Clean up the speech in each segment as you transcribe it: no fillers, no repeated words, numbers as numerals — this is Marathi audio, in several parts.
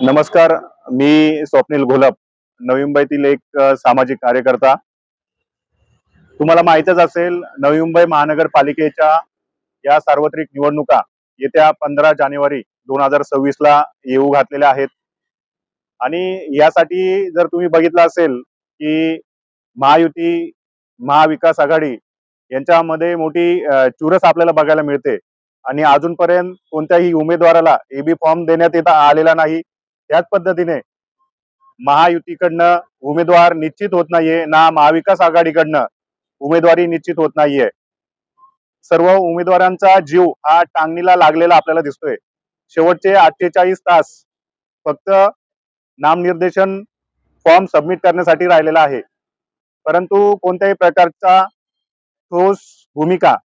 नमस्कार. मी स्वप्नील घोलप, नवी मुंबईतील एक सामाजिक कार्यकर्ता. तुम्हाला माहीतच असेल, नवी मुंबई महानगरपालिकेच्या या सार्वत्रिक निवडणुका येत्या 15 जानेवारी 2026 ला येऊ घातलेल्या आहेत. आणि यासाठी जर तुम्ही बघितलं असेल की महायुती, महाविकास आघाडी यांच्यामध्ये मोठी चुरस आपल्याला बघायला मिळते. आणि अजूनपर्यंत कोणत्याही उमेदवाराला एबी फॉर्म देण्यात आलेला नाही. त्याच पद्धतीने महायुतीकडनं उमेदवार निश्चित होत नाहीये, ना महाविकास आघाडीकडनं उमेदवारी निश्चित होत नाहीये. सर्व उमेदवारांचा जीव हा टांगणीला लागलेला आपल्याला दिसतोय. शेवटचे 48 तास फक्त नामनिर्देशन फॉर्म सबमिट करण्यासाठी राहिलेला आहे. परंतु कोणत्याही प्रकारचा ठोस भूमिका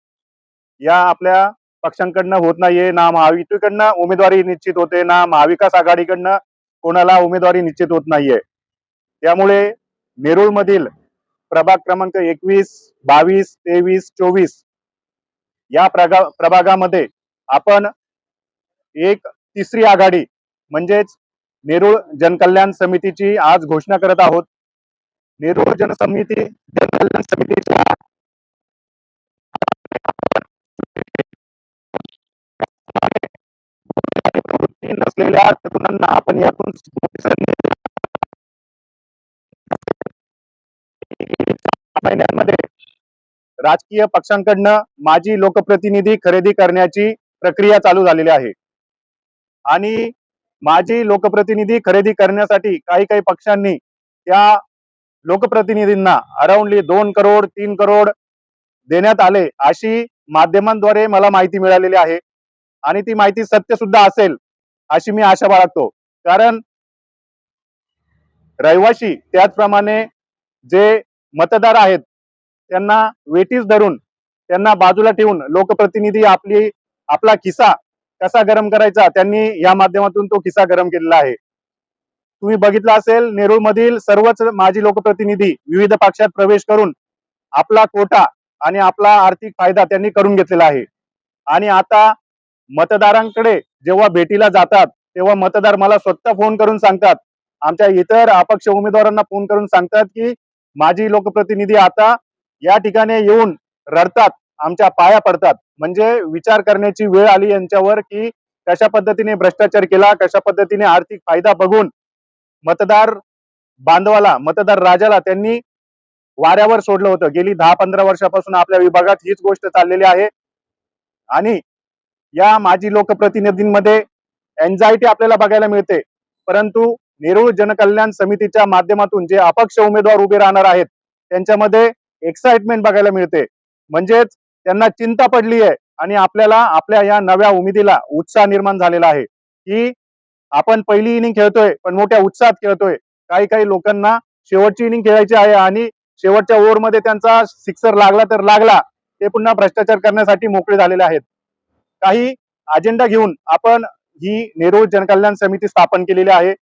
या आपल्या पक्षांकडनं होत नाहीये. ना महायुतीकडनं उमेदवारी निश्चित होते, ना महाविकास आघाडीकडनं कोणाला उमेदवारी निश्चित होत नाहीये. त्यामुळे नेरूळ मधील प्रभाग क्रमांक 21, 22, 23, 24 या प्रभागामध्ये आपण एक तिसरी आघाडी म्हणजेच नेरूळ जनकल्याण समितीची आज घोषणा करत आहोत. नेरूळ जनकल्याण समितीच्या नसलेल्या तरुणांना आपण यातून महिन्यांमध्ये राजकीय पक्षांकडनं माजी लोकप्रतिनिधी खरेदी करण्याची प्रक्रिया चालू झालेली आहे. आणि माजी लोकप्रतिनिधी खरेदी करण्यासाठी काही काही पक्षांनी त्या लोकप्रतिनिधींना अराउंडली 2 करोड 3 करोड देण्यात आले अशी माध्यमांद्वारे मला माहिती मिळालेली आहे. आणि ती माहिती सत्य सुद्धा असेल अशी मी आशा बाळगतो. कारण रहिवासी त्याचप्रमाणे जे मतदार आहेत त्यांना वेटीस धरून त्यांना बाजूला ठेवून लोकप्रतिनिधी आपला खिसा कसा गरम करायचा त्यांनी या माध्यमातून तो खिसा गरम केलेला आहे. तुम्ही बघितलं असेल, नेरूळ मधील सर्वच माजी लोकप्रतिनिधी विविध पक्षात प्रवेश करून आपला कोटा आणि आपला आर्थिक फायदा त्यांनी करून घेतलेला आहे. आणि आता मतदारांकडे जेव्हा भेटीला जातात तेव्हा मतदार मला स्वतः फोन करून सांगतात, आमच्या इतर अपक्ष उमेदवारांना फोन करून सांगतात की माजी लोकप्रतिनिधी आता या ठिकाणी येऊन रडतात, आमच्या पाया पडतात. म्हणजे विचार करण्याची वेळ आली यांच्यावर की कशा पद्धतीने भ्रष्टाचार केला, कशा पद्धतीने आर्थिक फायदा बघून मतदार बांधवाला, मतदार राजाला त्यांनी वाऱ्यावर सोडलं होतं. गेली 10-15 वर्षापासून आपल्या विभागात हीच गोष्ट चाललेली आहे. आणि या माजी लोकप्रतिनिधींमध्ये एन्झायटी आपल्याला बघायला मिळते. परंतु नेरूळ जनकल्याण समितीच्या माध्यमातून जे अपक्ष उमेदवार उभे राहणार आहेत त्यांच्यामध्ये एक्साइटमेंट बघायला मिळते. म्हणजेच त्यांना चिंता पडली आहे आणि आपल्याला आपल्या या नव्या उमेदीला उत्साह निर्माण झालेला आहे की आपण पहिली इनिंग खेळतोय पण मोठ्या उत्साहात खेळतोय. काही काही लोकांना शेवटची इनिंग खेळायची आहे आणि शेवटच्या ओव्हरमध्ये त्यांचा सिक्सर लागला तर लागला, ते पुन्हा भ्रष्टाचार करण्यासाठी मोकळे झालेले आहेत. काही अजेंडा घेऊन आपण ही नेरूळ जनकल्याण समिती स्थापन केलेली आहे.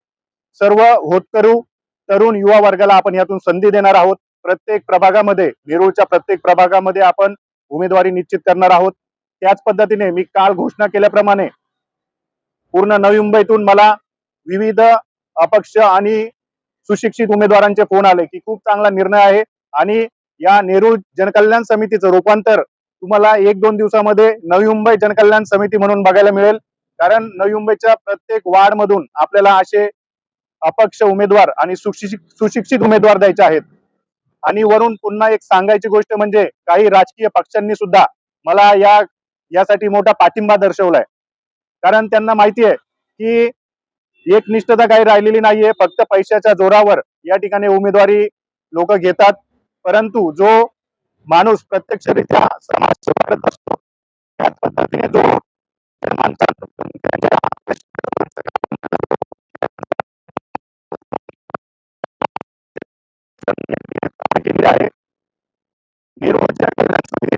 सर्व होतकरू तरुण युवा वर्गाला आपण यातून संधी देणार आहोत. प्रत्येक प्रभागामध्ये, नेरूळच्या प्रत्येक प्रभागामध्ये आपण उमेदवारी निश्चित करणार आहोत. त्याच पद्धतीने मी काल घोषणा केल्याप्रमाणे पूर्ण नवी मुंबईतून मला विविध अपक्ष आणि सुशिक्षित उमेदवारांचे फोन आले की खूप चांगला निर्णय आहे आणि या नेरूळ जनकल्याण समितीचं रूपांतर तुम्हाला 1-2 दिवसामध्ये नवी मुंबई जनकल्याण समिती म्हणून बघायला मिळेल. कारण नवी मुंबईच्या प्रत्येक वार्ड मधून आपल्याला असे अपक्ष उमेदवार आणि सुशिक्षित उमेदवार द्यायचे आहेत. आणि वरून पुन्हा एक सांगायची गोष्ट म्हणजे काही राजकीय पक्षांनी सुद्धा मला यासाठी मोठा पाठिंबा दर्शवलाय. कारण त्यांना माहिती आहे की एकनिष्ठता काही राहिलेली नाहीये. फक्त पैशाच्या जोरावर या ठिकाणी उमेदवारी लोक घेतात. परंतु जो माणूस प्रत्यक्षरित्या समाजसेवा करत असतो त्याच पद्धतीने जो आहे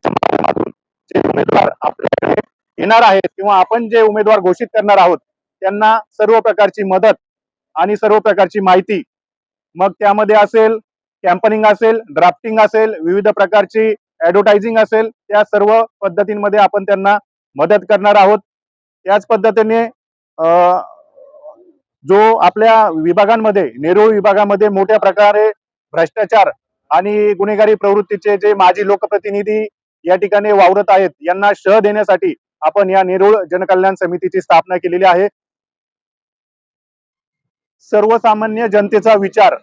माध्यमातून जे उमेदवार आपल्याकडे येणार आहेत किंवा आपण जे उमेदवार घोषित करणार आहोत त्यांना सर्व प्रकारची मदत आणि सर्व प्रकारची माहिती, मग त्यामध्ये असेल कॅम्पनिंग असेल, ड्राफ्टिंग असेल, विविध प्रकारची ऍडव्हर्टायझिंग असेल, त्या सर्व पद्धतींमध्ये आपण त्यांना मदत करणार आहोत. त्याच पद्धतीने जो आपल्या विभागांमध्ये नेरूळ विभागामध्ये मोठ्या प्रकारे भ्रष्टाचार आणि गुन्हेगारी प्रवृत्तीचे जे माजी लोकप्रतिनिधी या ठिकाणी वावरत आहेत यांना शह देण्यासाठी आपण या नेरूळ जनकल्याण समितीची स्थापना केलेली आहे. सर्वसामान्य जनतेचा विचार,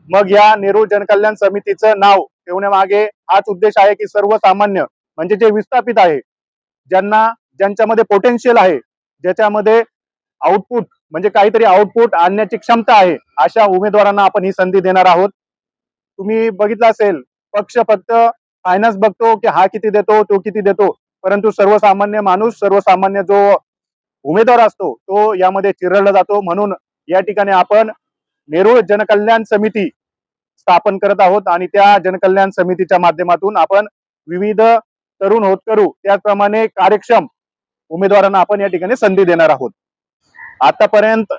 मग या नेरूळ जनकल्याण समितीचं नाव ठेवण्यामागे हाच उद्देश आहे की सर्वसामान्य म्हणजे जे विस्थापित आहे, ज्यांच्यामध्ये पोटेन्शियल आहे, ज्याच्यामध्ये आउटपुट म्हणजे काहीतरी आउटपुट आणण्याची क्षमता आहे, अशा उमेदवारांना आपण ही संधी देणार आहोत. तुम्ही बघितलं असेल, पक्ष फक्त फायनान्स बघतो की हा किती देतो, तो किती देतो, परंतु सर्वसामान्य माणूस, सर्वसामान्य जो उमेदवार असतो तो यामध्ये चिरडला जातो. म्हणून या ठिकाणी आपण नेरूळ जनकल्याण समिती स्थापन करत आहोत आणि त्या जनकल्याण समितीच्या माध्यमातून आपण विविध तरुण होतकरू त्याचप्रमाणे कार्यक्षम उमेदवारांना आपण या ठिकाणी संधी देणार आहोत. आतापर्यंत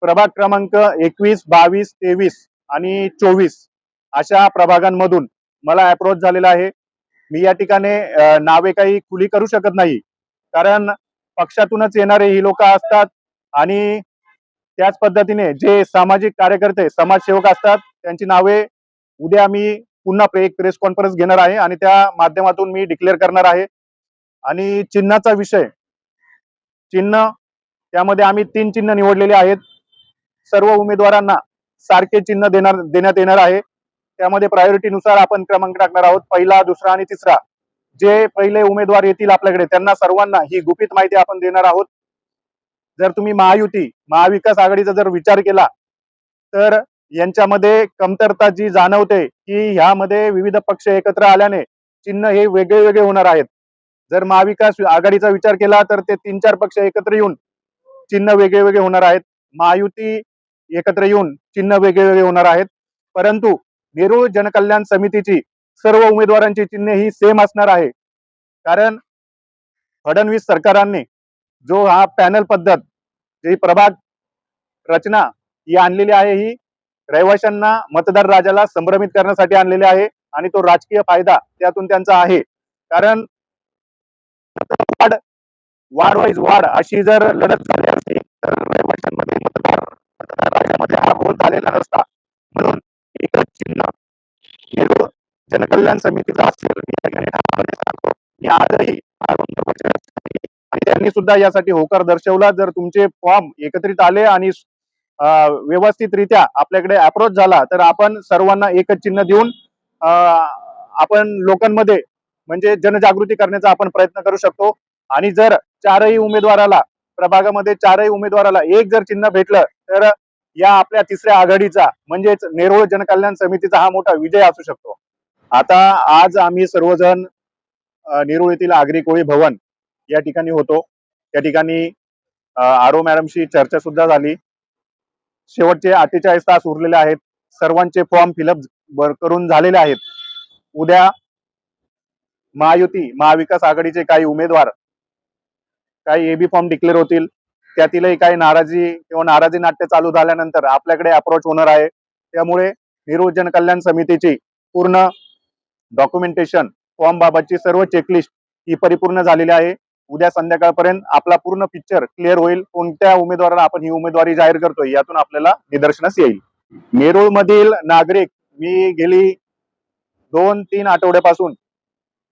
प्रभाग क्रमांक 21, 22, 23 आणि 24 अशा प्रभागांमधून मला अप्रोच झालेला आहे. मी या ठिकाणी नावे काही खुली करू शकत नाही, कारण पक्षातूनच येणारे ही लोक असतात आणि त्याच पद्धतीने जे सामाजिक कार्यकर्ते, समाजसेवक असतात त्यांची नावे उद्या मी पुन्हा एक प्रेस कॉन्फरन्स घेणार आहे आणि त्या माध्यमातून मी डिक्लेअर करणार आहे. आणि चिन्हाचा विषय, चिन्ह त्यामध्ये आम्ही 3 चिन्ह निवडलेले आहेत. सर्व उमेदवारांना सारखे चिन्ह देण्यात येणार आहे. त्यामध्ये प्रायोरिटीनुसार आपण क्रमांक टाकणार आहोत, पहिला, दुसरा आणि तिसरा. जे पहिले उमेदवार येतील आपल्याकडे त्यांना सर्वांना ही गुपित माहिती आपण देणार आहोत. जर तुम्ही महायुती, महाविकास आघाडीचा जर विचार केला तर यांच्यामध्ये कमतरता जी जाणवते की ह्यामध्ये विविध पक्ष एकत्र आल्याने चिन्ह हे वेगळे वेगळे होणार आहेत. जर महाविकास आघाडीचा विचार केला तर ते 3-4 पक्ष एकत्र येऊन चिन्ह वेगळे वेगळे होणार आहेत. महायुती एकत्र येऊन चिन्ह वेगळे वेगळे होणार आहेत. परंतु नेरूळ जनकल्याण समितीची सर्व उमेदवारांची चिन्हे ही सेम असणार आहे. कारण फडणवीस सरकारांनी जो हा पॅनल पद्धत, जी प्रभाग रचना ही आणलेली आहे, ही रहिवाशांना, मतदार राजाला संभ्रमित करण्यासाठी आणलेली आहे आणि तो राजकीय फायदा त्यातून त्यांचा आहे. कारण वार्ड वाईज वार्ड अशी जर लढत झाली असती तर रहिवाशांमध्ये मतदार राजामध्ये हा बोल झालेला नसता. म्हणून एकच चिन्ह नेरूळ जनकल्याण समितीचा असेल आजही आणि त्यांनी सुद्धा यासाठी होकार दर्शवला. जर तुमचे फॉर्म एकत्रित आले आणि व्यवस्थितरित्या आपल्याकडे अप्रोच झाला तर आपण सर्वांना एकच चिन्ह देऊन आपण लोकांमध्ये म्हणजे जनजागृती करण्याचा आपण प्रयत्न करू शकतो. आणि जर चारही उमेदवाराला, प्रभागामध्ये चारही उमेदवाराला एक जर चिन्ह भेटलं तर या आपल्या तिसऱ्या आघाडीचा म्हणजेच नेरूळ जनकल्याण समितीचा हा मोठा विजय असू शकतो. आता आज आम्ही सर्वजण नेरूळ येथील आगरी कोळी भवन या ठिकाणी होतो. त्या ठिकाणी आरो मॅडमशी चर्चा सुद्धा झाली. शेवटचे 48 तास उरलेले आहेत. सर्वांचे फॉर्म फिलअप करून झालेले आहेत. उद्या महायुती, महाविकास आघाडीचे काही उमेदवार काही एबी फॉर्म डिक्लेअर होतील. त्यातीलही काही नाराजी किंवा नाराजी नाट्य चालू झाल्यानंतर आपल्याकडे अप्रोच होणार आहे. त्यामुळे नेरूळ जनकल्याण समितीची पूर्ण डॉक्युमेंटेशन, फॉर्म बाबतची सर्व चेकलिस्ट ही परिपूर्ण झालेली आहे. उद्या संध्याकाळपर्यंत आपला पूर्ण पिक्चर क्लिअर होईल. कोणत्या उमेदवाराला आपण ही उमेदवारी जाहीर करतोय यातून आपल्याला निदर्शनास येईल. नेरूळ मधील नागरिक, मी गेली 2-3 आठवड्यापासून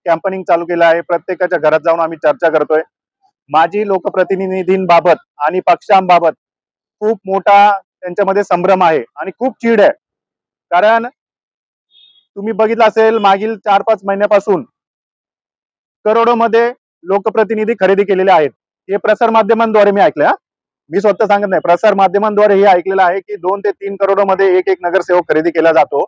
कॅम्पेनिंग चालू केलं आहे. प्रत्येकाच्या घरात जाऊन आम्ही चर्चा करतोय. माजी लोकप्रतिनिधींबाबत आणि पक्षांबाबत खूप मोठा त्यांच्यामध्ये संभ्रम आहे आणि खूप चीड आहे. कारण तुम्ही बघितलं असेल, मागील 4-5 महिन्यापासून करोडोमध्ये लोकप्रतिनिधी खरेदी केलेले आहेत. हे प्रसार माध्यमांद्वारे मी ऐकलं. मी स्वतः सांगत नाही, प्रसार माध्यमांद्वारे हे ऐकलेलं आहे की 2 ते 3 करोडोमध्ये एक नगरसेवक खरेदी केला जातो.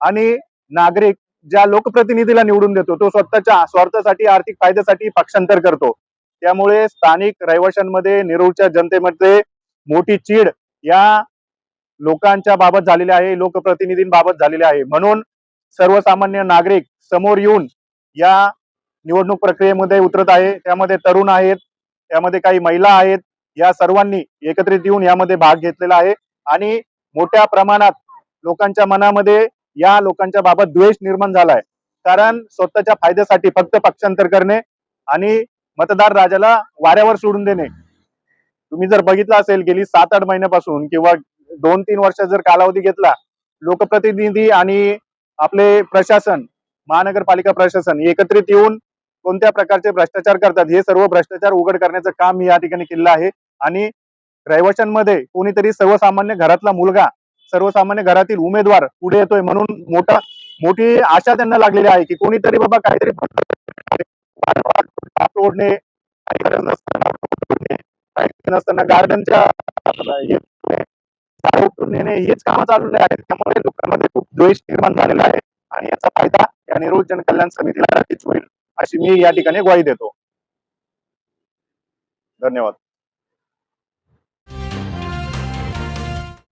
आणि नागरिक ज्या लोकप्रतिनिधीला निवडून देतो तो स्वतःच्या स्वार्थासाठी, आर्थिक फायद्यासाठी पक्षांतर करतो. त्यामुळे स्थानिक रहिवाशांमध्ये, नेरूळच्या जनतेमध्ये मोठी चीड या लोकांच्या बाबत झालेली आहे, लोकप्रतिनिधींबाबत झालेली आहे. म्हणून सर्वसामान्य नागरिक समोर येऊन या निवडणूक प्रक्रियेमध्ये उतरत आहे. त्यामध्ये तरुण आहेत, त्यामध्ये काही महिला आहेत. या सर्वांनी एकत्रित येऊन यामध्ये भाग घेतलेला आहे आणि मोठ्या प्रमाणात लोकांच्या मनामध्ये या लोकांच्या बाबत द्वेष निर्माण झालाय. कारण स्वतःच्या फायद्यासाठी फक्त पक्षांतर करणे आणि मतदार राजाला वाऱ्यावर सोडून देणे तुम्ही जर बघितलं असेल गेली 7-8 महिन्यापासून किंवा 2-3 वर्ष जर कालावधी घेतला, लोकप्रतिनिधी आणि आपले प्रशासन, महानगरपालिका प्रशासन एकत्रित येऊन कोणत्या प्रकारचे भ्रष्टाचार करतात, हे सर्व भ्रष्टाचार उघड करण्याचं काम या ठिकाणी केलं आहे. आणि रहिवाशांमध्ये कोणीतरी सर्वसामान्य घरातला मुलगा, सर्वसामान्य घरातील उमेदवार पुढे येतोय म्हणून मोठी आशा त्यांना लागलेली आहे की कोणीतरी बाबा काहीतरी तोडणे, नसताना गार्डनच्या नेणे हेच काम चालू आहेत. त्यामुळे लोकांमध्ये खूप द्वेष निर्माण झालेला आहे आणि याचा फायदा या नेरूळ जनकल्याण समितीला नक्कीच होईल, अशी मी या ठिकाणी ग्वाही देतो. धन्यवाद.